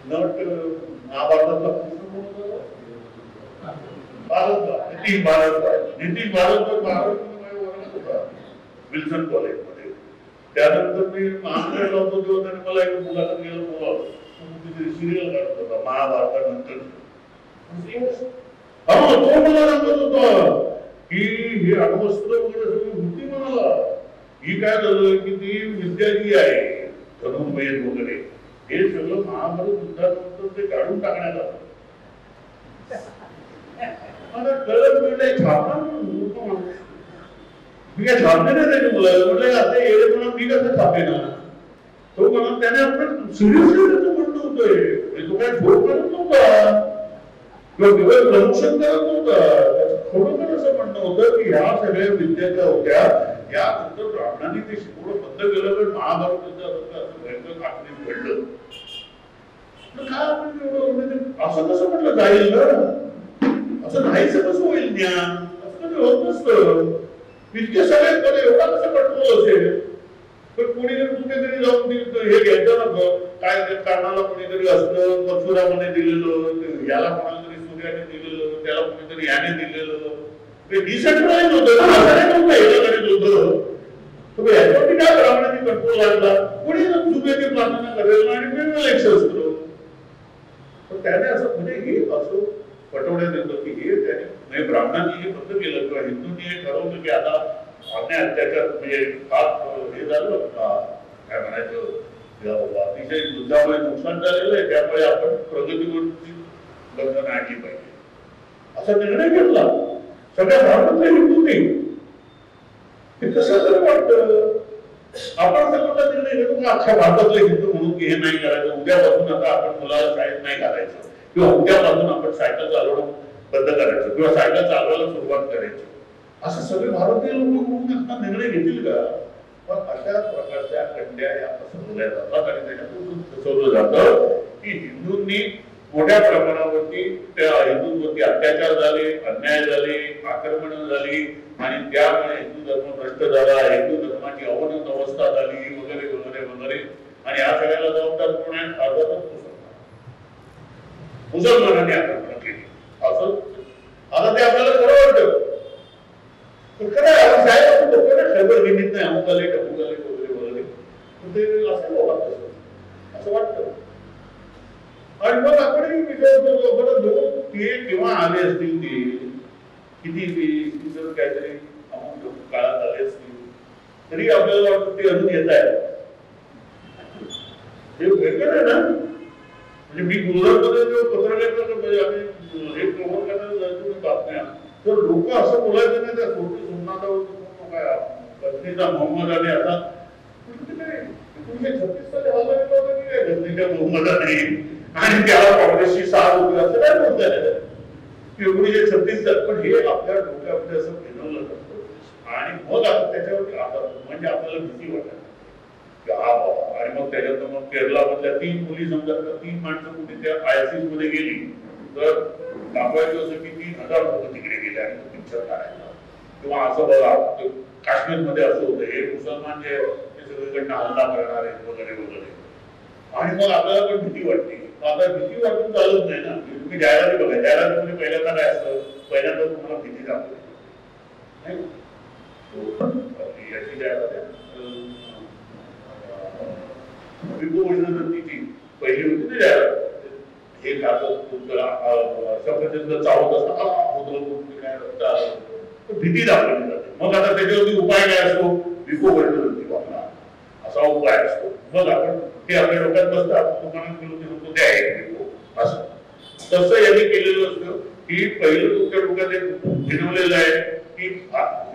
नट महाभारतातला कृष्ण नितीश भारद्वाज विल्सन कॉलेजमध्ये. त्यानंतर मी महाराष्ट्राला होतो तेव्हा त्याने मला एक मुलाखत घ्यायला बोलावलं. सिरियल काढत होता महाभारतानंतर. तो मला सांगत होता की हे अण्वस्त्र वगैरे सगळी होती म्हणाला. ही काय झालं की ती विद्या जी आहे धनुर्वेद वगैरे हे सगळं महाभारत युद्धानंतर ते काढून टाकण्यात आलं. मला कळत मिळलंय छापा मी काय छापले नाही त्याच्या मुलाला. म्हटलं असं येडे म्हणून मी कसं छापेना. तो म्हणून त्याने आपण सिरियसली त्याचं म्हणणं होतंय. तो काय झोप करत नव्हता किंवा दिवस प्रमोशन करत नव्हता. त्याचं खरोखर असं म्हणणं होतं की ह्या सगळ्या विद्या ज्या होत्या या नंतर ब्राह्मणांनी ते शिकवणं बंद केलं, पण महाभारत युद्धानंतर असं भयंकर कापणी घडलं. काय आपण एवढं असं कसं म्हटलं जाईल ना, असं नाहीच कसं होईल ज्ञान, असं कधी होत नसतं. इतके सगळे एवढा कसं कंट्रोल असेल. पण कोणीतरी कुठेतरी जाऊन हे घ्यायचं ना, काय कारणाला कोणीतरी असतं परशुरामाने दिलेलं, याला कोणाला तरी सूर्याने दिलेलं, त्याला कोणीतरी याने दिलेलं. ते डिसेंट्रलाइज होतं ना, असं नव्हतं एकाकडे होतं. तुम्ही याच्यावरती काय ब्राह्मणांनी कंट्रोल आणला. कोणी चुकीची प्रार्थना करेल आणि वेगवेगळे शस्त्र. पण त्याने असं म्हणजे हे असं पटवण्यात येतं की हे त्याने ब्राह्मणांनी हे बंद केलं किंवा हिंदूंनी हे ठरवलं की आता अन्याय अत्याचार म्हणजे हे झालं काय म्हणायचं अतिशय युद्धामुळे नुकसान झालेलं आहे, त्यामुळे आपण प्रगतीवरती बंधन आणली पाहिजे असा निर्णय घेतला सगळ्या भारतातल्या हिंदूंनी. हे कसं तरी वाटतं आपण सगळं निर्णय घेतो का अख्ख्या भारतातले हिंदू म्हणून की हे नाही करायचं, उद्यापासून आता आपण मुलाला शाळेत नाही घालायचं, किंवा उद्यापासून आपण सायकल चालवणं बंद करायचं, किंवा सायकल चालवायला सुरुवात करायची, असं सगळे भारतीय लोक म्हणून निर्णय घेतील का? पण अशा प्रकारच्या खंड्या या पसरवल्या जातात आणि त्याच्यातून फसवलं जातं की हिंदूंनी मोठ्या प्रमाणावरती त्या हिंदूंवरती अत्याचार झाले, अन्याय झाले, आक्रमण झाली आणि त्यामुळे हिंदू धर्म भ्रष्ट झाला, हिंदू धर्माची अवनत अवस्था झाली वगैरे वगैरे वगैरे. आणि या सगळ्याला जबाबदार कोण आहे? अर्थातच मुसलमानांनी आक्रमण केली असं आता ते आपल्याला खरं वाटतं. खरं आहे साहेब आपण बघतो ना खबर घेत नाही अमुक आले टमुक आले वगैरे वगैरे, ते असं वाटतं असं वाटतं. आणि मग आपणही विचार करतो बरं ते केव्हा आले असतील, ते किती काहीतरी अमुक काळात आले असतील, तरी आपल्याला वाटतं ते अजून येत आहे. हे वेगळं आहे ना. म्हणजे मी गुजरातमध्ये जेव्हा पत्रकार म्हणजे आम्ही एक कव्हर करायला जायचो बातम्या, तर लोक असं बोलायचं नाही त्या सोडून गजनीचा मोहम्मद अली आता 1936 साली हल्ला केला होता की काय गजनीच्या मोहम्मदाने आणि त्याला काँग्रेसची साथ होती असं काय बोलताय की 1936 साल. पण हे आपल्या डोक्यामध्ये असं फिरवलं जातं आणि मग आता त्याच्यावरती आता म्हणजे आपल्याला भीती वाटत की हा बाबा. आणि मग त्याच्यात मग केरळमधल्या 3 मुली समजा 3 माणसं कुठे त्या ISIS मध्ये गेली तर दाखवायचं असं की 3000 लोक तिकडे गेले आणि तो पिक्चर काढायचा. किंवा असं बघा काश्मीरमध्ये असं होतं, हे मुसलमान जे सगळीकडनं हल्ला करणार आहेत वगैरे वगैरे. आणि मग आपल्याला पण भीती वाटते. आता भीती वाटून चालत नाही ना. तुम्ही जाहिराती बघा, जाहिरातीमध्ये पहिल्यांदा काय असतं, पहिल्यांदा तुम्हाला भीती दाखवली याची जाहिरात विकोवंशवृत्तीची पहिली होती ना जाहिरात, हे खातं सफरचंद चावत असता काय भीती दाखवली जाते. मग आता त्याच्यावरती उपाय काय असतो, विकोवंशवृत्ती वापरा असा उपाय असतो. मग आपण ते आपल्या डोक्यात बसतं, आपण दुकानात गेलो की नको ते आहे असं. तसं यांनी केलेलं असतं की पहिलं तुमच्या डोक्यात भिनवलेलं आहे की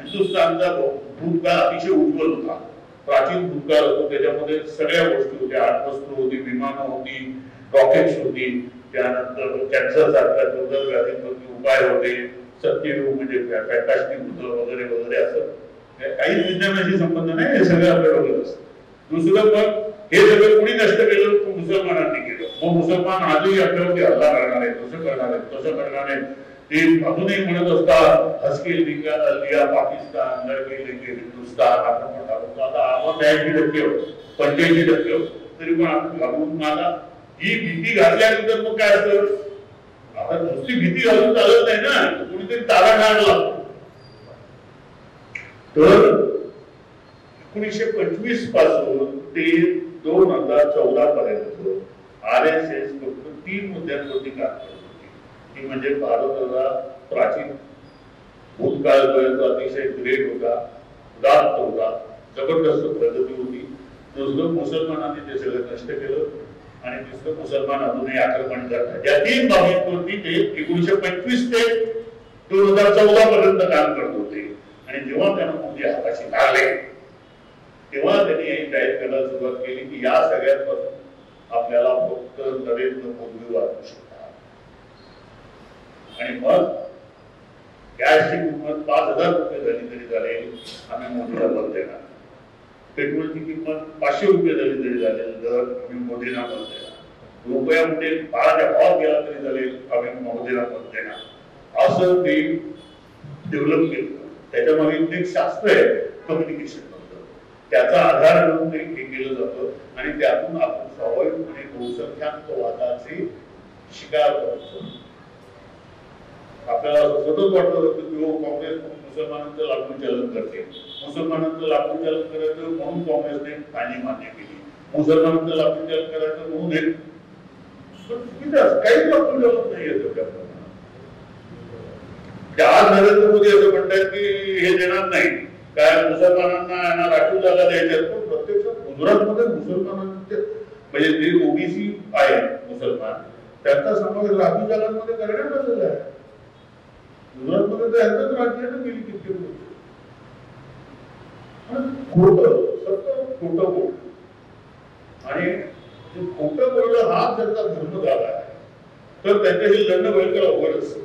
हिंदुस्थानचा भूतकाळ अतिशय उज्ज्वल होता, प्राचीन भूतकाळ होतो, त्याच्यामध्ये सगळ्या गोष्टी होत्या, अण्वस्त्र होती, विमानं होती, रॉकेट्स होती, त्यानंतर कॅन्सर सारख्या दुर्धर व्याधींवरती उपाय होते, सत्ययुग म्हणजे फॅन्टास्टिक होतं वगैरे वगैरे. असं काहीच विज्ञानाशी संबंध नाही, हे सगळं आपल्या डोक्यात असतं. दुसरं मग हे सगळं कोणी नष्ट केलं, मुसलमानांनी केलं. मग मुसलमान आजही आपल्यावरती हल्ला करणार आहे, तसं करणार आहे, तसं करणार आहे. ते अजूनही म्हणत असतात हसके लिया पाकिस्तान लढके लेके हिंदुस्तान. आता आपण 80% 85% तरी पण आपण घाबरून मला ही भीती घातल्यानंतर मग काय असतं, आता नुसती भीती घालून चालत नाही ना, कुणीतरी तारा घालायला लागतो. तर 1925 पासून ते 2014 पर्यंत RSS फक्त 3 मुद्द्यांवरती काम करत होती. ती म्हणजे भारताचा प्राचीन भूतकाळ जो अतिशय ग्रेट होता, उदात्त होता, जबरदस्त प्रगती होती. दुसरं मुसलमानांनी ते सगळं नष्ट केलं आणि तिसरं मुसलमान अजूनही आक्रमण करतात. या 3 बाबींवरती ते 1925 ते 2014 पर्यंत काम करत होते. आणि जेव्हा त्यांना मोदी हाताशी लागले तेव्हा त्यांनी जाहीर करायला सुरुवात केली की या सगळ्यांपासून आपल्याला फक्त नरेंद्र मोदी वाचू शकतात. आणि मग गॅसची किंमत 5000 रुपये झाली तरी चालेल, आम्ही मोदीला मत देणार. पेट्रोलची किंमत 500 रुपये झाली तरी चालेल, दर आम्ही मोदीला मत देणार. रुपयामध्ये 12च्या भाव गेला तरी चालेल, आम्ही मोदीला मत देणार. असं ते डेव्हलप केलं. त्याच्यामागे एक शास्त्र आहे कम्युनिकेशन, त्याचा आधार घेऊन ते केलं जातं आणि त्यातून आपण स्वाभाविकपणे बहुसंख्याकवादाचे शिकार करतो. आपल्याला सतत वाटत होतं की काँग्रेस मुसलमानांचं लाकूड चलन करते, मुसलमानांचं लाकूड चलन करायचं म्हणून काँग्रेसने ठाणी मान्य केली, मुसलमानांचं लाकूड चलन करायचं म्हणून हे काहीच लाकूड चलन नाही येत. आज नरेंद्र मोदी असं म्हणतात की हे देणार नाही, काय मुसलमानांना राखीव जागा द्यायच्या. पण प्रत्यक्षात गुजरातमध्ये मुसलमानांचे म्हणजे जे ओबीसी आहे मुसलमान त्यांचा समावेश राखीव जागांमध्ये करण्यात आलेला आहे. गुजरातमध्ये तर यांचंच राज्यानं गेली कित्येक वर्ष. खोटं सतत खोटं बोल. आणि खोटं बोलणं हा त्यांचा धर्म झाला आहे, तर त्यांच्याशी लढणं भयंकर अवघड असतं.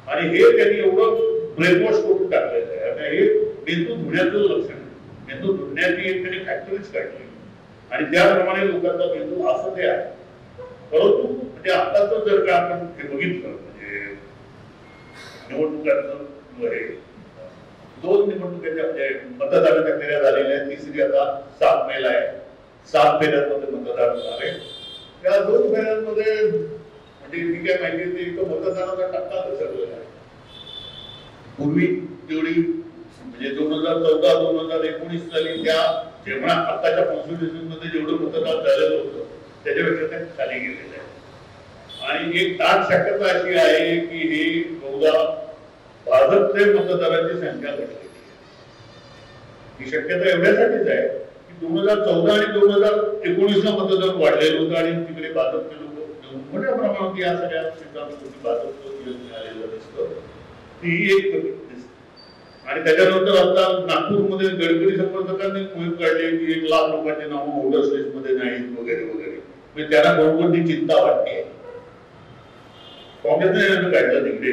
आणि हे त्यांनी एवढं ब्रेनवॉश करून टाकलेलं आहे. आता हे मेंदू धुण्याचं लक्षण आहे. मेंदू धुण्याची एक त्यांनी फॅक्टरीच काढली आणि त्याप्रमाणे लोकांचा मेंदू असं ते आहे. परंतु म्हणजे आताच जर का आपण हे बघितलं म्हणजे निवडणुकांचं हे 2 निवडणुकांच्या म्हणजे मतदानाच्या फेऱ्या झालेल्या आहेत. तिसरी आता 7 मेला आहे. 7 फेऱ्यांमध्ये मतदान झाले. त्या 2 फेऱ्यांमध्ये म्हणजे मी काय माहिती इथं मतदानाचा टक्का घसरलेला आहे. पूर्वी जेवढी म्हणजे 2014-2019 साली त्या जेवढा आताच्या कॉन्स्टिट्यूशन मध्ये जेवढं मतदान झालेलं होतं त्याच्यापेक्षा ते खाली गेलेलं आहे. आणि एक दाट शक्यता अशी आहे की ही बहुधा भाजपचे मतदारांची संख्या घटलेली आहे. ही शक्यता एवढ्यासाठीच आहे की 2014 आणि 2019 ला मतदान वाढलेलं होतं आणि तिकडे भाजपचे लोक मोठ्या प्रमाणात या सगळ्या क्षेत्रामध्ये भाजपचं मिळालेलं दिसतं. ही एक दिसते. आणि त्याच्यानंतर आता नागपूरमध्ये गडकरी समर्थकांनी मोहीम काढली की 1 लाख लोकांची नावं वोटर्स लिस्ट मध्ये नाहीत वगैरे वगैरे. म्हणजे त्यांना कोणकोणती चिंता वाटते. काँग्रेसने काढलं तिकडे,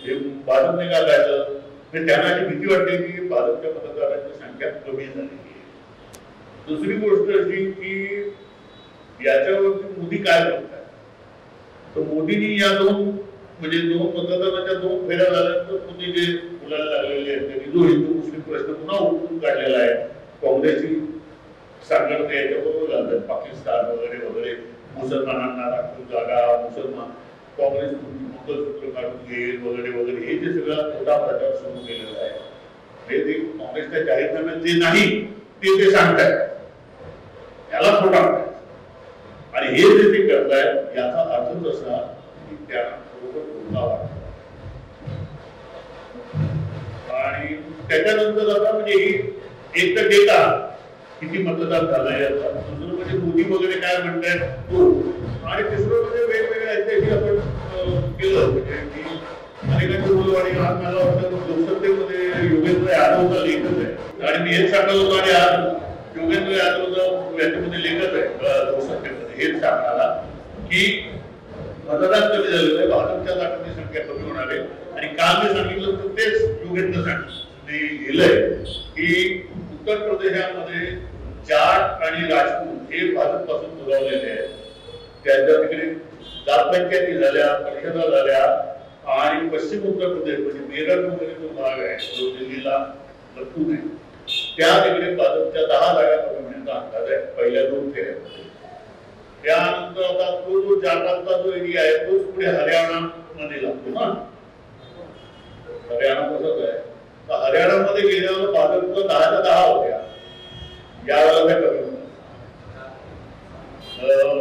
हे भाजपने का काढलं? म्हणजे त्यांना अशी भीती वाटते की भाजपच्या मतदारांची संख्या कमी झालेली आहे. दुसरी गोष्ट अशी की याच्यावरती मोदी काय करतात, तर मोदींनी या 2 मतदानाच्या 2 फेऱ्या झाल्यानंतर मोदी जे बोलायला लागलेले आहेत त्यांनी जो हिंदू मुस्लिम प्रश्न पुन्हा उठून काढलेला आहे. काँग्रेसची संघटना याच्याबरोबर घालतात, पाकिस्तान वगैरे वगैरे, मुसलमानांना राखून जागा, मुसलमान काँग्रेस मंगलसूत्र काढून घेईल वगैरे वगैरे, हे जे सगळा खोटा प्रचार सुरू केलेला आहे. हे ते काँग्रेसच्या जाहीरनाम्यात जे नाही ते सांगतायत, याला खोटा म्हणतात. आणि हे जे ते करतायत याचा अर्थच असा की त्यांना बरोबर धोका वाटतो. आणि त्याच्यानंतर आता म्हणजे एक तर डेटा किती मतदान झालंय, दुसरं म्हणजे मोदी वगैरे काय म्हणतायत तो, आणि तिसरं म्हणजे वेगवेगळ्या ऐतिहासिक आपण केलं म्हणजे अनेकांची बोलवाणी. आज मला वाटतं लोकसभेमध्ये योगेंद्र यादवचा लेखच आहे आणि मी हेच सांगत होतो आणि आज योगेंद्र यादवचा याच्यामध्ये लेखच आहे लोकसभेमध्ये, हेच सांगणारा की मतदान कमी झालेलं आहे, भाजपच्या जागांची संख्या कमी होणार आहे. आणि काल मी सांगितलं तर तेच योगेंद्र लिहिलंय की उत्तर प्रदेशामध्ये जाट आणि राजपूत हे भाजप पासून दुरावलेले आहेत. त्यांच्या तिकडे जातपंचायती झाल्या, परिषदा झाल्या आणि पश्चिम उत्तर प्रदेश म्हणजे मेरठ वगैरे जो भाग आहे जो दिल्लीला लटकून आहे, त्या तिकडे भाजपच्या 10 जागा कमी होण्याचा अंदाज आहे पहिल्या 2 फेऱ्यामध्ये. त्यानंतर आता तो जो जाटांचा जो एरिया आहे तोच पुढे हरियाणा मध्ये लागतो ना. हरियाणा कसंच आहे, तर हरियाणामध्ये गेल्यावर भाजपचं 10च्या 10 होत्या, यावेळेला त्या कमी होत्या.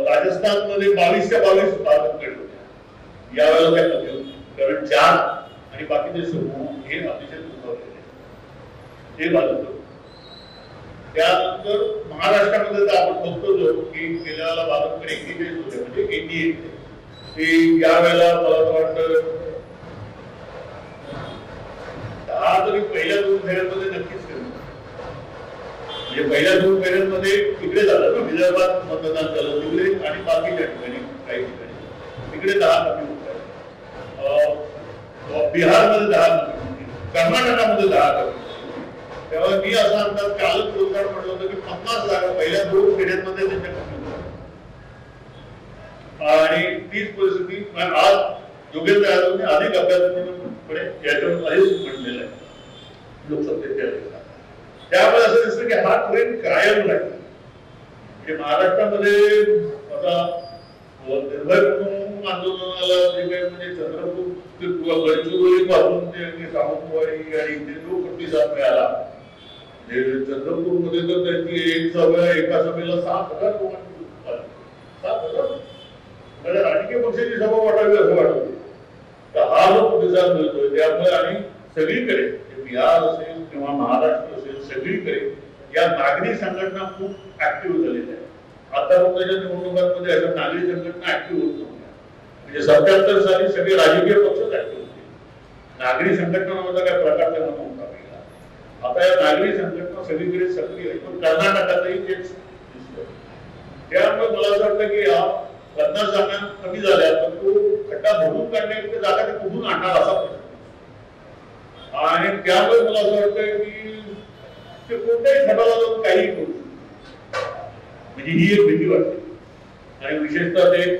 राजस्थान मध्ये 22च्या 22 भाजपकडे होत्या, यावेळेला त्या कमी होत्या. कारण जाट आणि बाकीचे समूह हे अतिशय दुखावलेले ते भाजप. त्यानंतर महाराष्ट्रामध्ये तर आपण बघतो की गेल्या वेळेला भाजपकडे 41 होते म्हणजे 88 ते यावेळेला मला वाटतं 10 तरी पहिल्या 2 फेऱ्यांमध्ये नक्कीच केलं. म्हणजे पहिल्या 2 फेऱ्यांमध्ये तिकडे झालं ना, विदर्भात मतदान झालं तिकडे आणि बाकीच्या ठिकाणी काही ठिकाणी तिकडे 10 कमी होत आहे. बिहारमध्ये 10 कमी होती, कर्नाटकामध्ये 10 कमी. तेव्हा मी असा अंदाज कालच रोजगार म्हटलं होतं की 50 जागा पहिल्या 2 फेऱ्यांमध्ये त्यांच्या कमी होत्या. आणि तीच परिस्थिती आज योगेंद्र यादवने अधिक अभ्यासाकडे याच्यावर आधीच म्हणलेलं आहे लोकसभेच्या लेखा. त्यामुळे असं दिसतं की हा ट्रेंड कायम राहील. म्हणजे महाराष्ट्रामध्ये आता निर्भय कुटुंब आंदोलनाला जे काही म्हणजे चंद्रपूर गडचिरोली पासून ते सावंतवाडी आणि इथे जो प्रतिसाद मिळाला, चंद्रपूरमध्ये तर त्यांची एका सभेला 7,000 लोकांची 7,000 म्हणजे राजकीय पक्षाची सभा वाटावी असं वाटतं. तर हा जो प्रतिसाद मिळतोय त्यामुळे आणि सगळीकडे बिहार असेल किंवा महाराष्ट्र असेल सगळीकडे या नागरी संघटना खूप ऍक्टिव्ह झालेल्या आहेत. आतापर्यंतच्या निवडणुकांमध्ये अशा नागरी संघटना ऍक्टिव्ह होत नव्हत्या. म्हणजे 77 साली सगळे राजकीय पक्षच ऍक्टिव्ह होते, नागरी संघटना नावाचा काय प्रकार तेव्हा नव्हता पहिला. आता या नागरी संघटना सगळीकडे सक्रिय आहे. पण कर्नाटकातही तेच दिसतं. त्यामुळे मला असं वाटतं की या 50 जागा कमी झाल्या पण तो खड्डा भरून काढण्याची जागा ते कुठून आणणार असा प्रश्न आणि त्यामुळे मला असं वाटतं की ते कोणत्याही खड्डाला जाऊन काही करू म्हणजे ही एक भीती वाटते आणि विशेषतः ते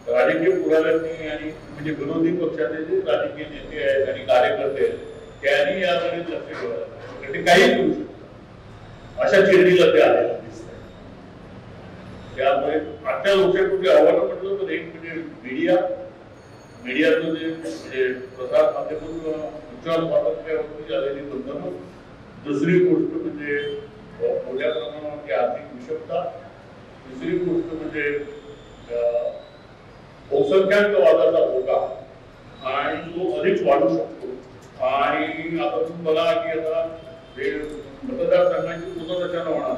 राजकीय पुढाऱ्यांनी आणि म्हणजे विरोधी पक्षाचे जे राजकीय नेते आहेत आणि कार्यकर्ते आहेत त्यांनी याकडे लक्ष ठेवायला ते काही करू शकतात अशा चिरडीला ते आलेलं दिसत त्यामुळे आजच्या लोकशाहीपूर्वी आव्हानं म्हटलं तर एक म्हणजे मीडियाचं जे म्हणजे प्रसार माध्यमातून उच्चार स्वातंत्र्यावरती झालेली बंधनं दुसरी गोष्ट म्हणजे मोठ्या प्रमाणावरती आर्थिक विषमता दुसरी गोष्ट म्हणजे बहुसंख्याकवादाचा धोका आणि तो अधिक वाढू शकतो आणि आता तुम्ही बघा की आता जे मतदारसंघांची पुनर्रचना होणार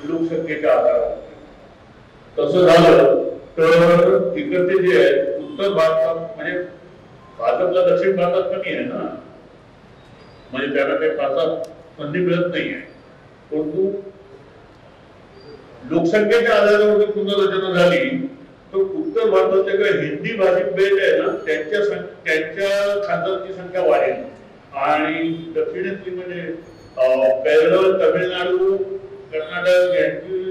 लोकसंख्येच्या आधारावर तसं झालं तर तिकडचे जे आहेत उत्तर भारतात म्हणजे भाजपला दक्षिण भारतात कमी आहे ना म्हणजे त्यांना काही फारसा संधी मिळत नाहीये परंतु लोकसंख्येच्या आधारावर पुनर्रचना झाली तर उत्तर भारतातल्या काही हिंदी भाषिक बेल्ट आहे ना त्यांच्या खासदारांची संख्या वाढेल आणि दक्षिणेतली म्हणजे केरळ तमिळनाडू कर्नाटक यांची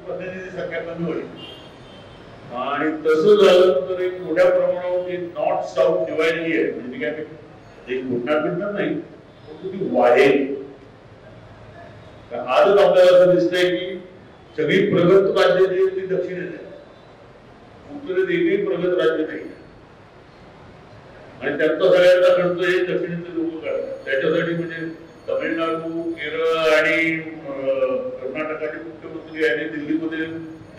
प्रतिनिधी संख्या कमी होईल आणि तसं झालं तर एक मोठ्या प्रमाणावर नॉर्थ साऊथ डिवाइड जी आहे म्हणजे ती काय एक घुटणार नाही परंतु ती वाढेल आजच आपल्याला असं दिसतंय की सगळी प्रगत राज्य जी ती दक्षिणेत आहे उत्तरेत एकही प्रगत राज्य नाही आणि त्यांचा सगळ्यांचा खर्च हे दक्षिणेतले लोक करतात त्याच्यासाठी म्हणजे तमिळनाडू केरळ आणि कर्नाटकाचे मुख्यमंत्री आणि दिल्लीमध्ये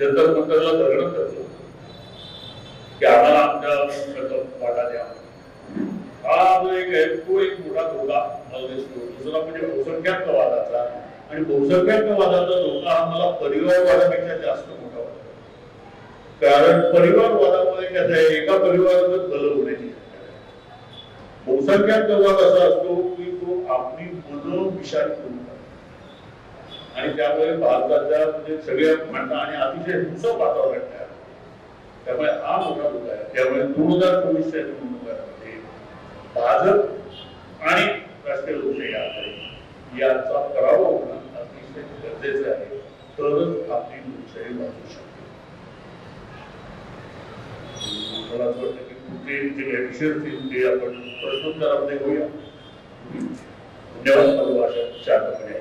जंतर मंतरला धरणं करतो की आम्हाला आमच्या वाटा द्या हा जो एक आहे तो एक मोठा धोका मला दिसतो दुसरा म्हणजे बहुसंख्याकवादाचा आणि बहुसंख्याकवादाचा धोका हा मला परिवारवादापेक्षा जास्त मोठा वाटतो कारण परिवारवादामध्ये कसं आहे एका परिवारातच भलं होण्याची बहुसंख्याकवाद असा असतो की तो आपली मनं विषारी करून टाकतो आणि त्यामुळे भारताच्या म्हणजे सगळ्या माणसं आणि अतिशय हिंसक वातावरण तयार त्यामुळे हा मोठा धोका आहे त्यामुळे 2024च्या निवडणुकांमध्ये भाजप आणि राष्ट्रीय लोकशाही आघाडी याचा पराभव होणं अतिशय गरजेचं आहे तरच आपली लोकशाही वाचू शकते मला असं वाटतं की कुठले जे काही विषय असतील ते आपण प्रश्नोत्तरामध्ये होऊया धन्यवाद माझी भाषा शांतपणे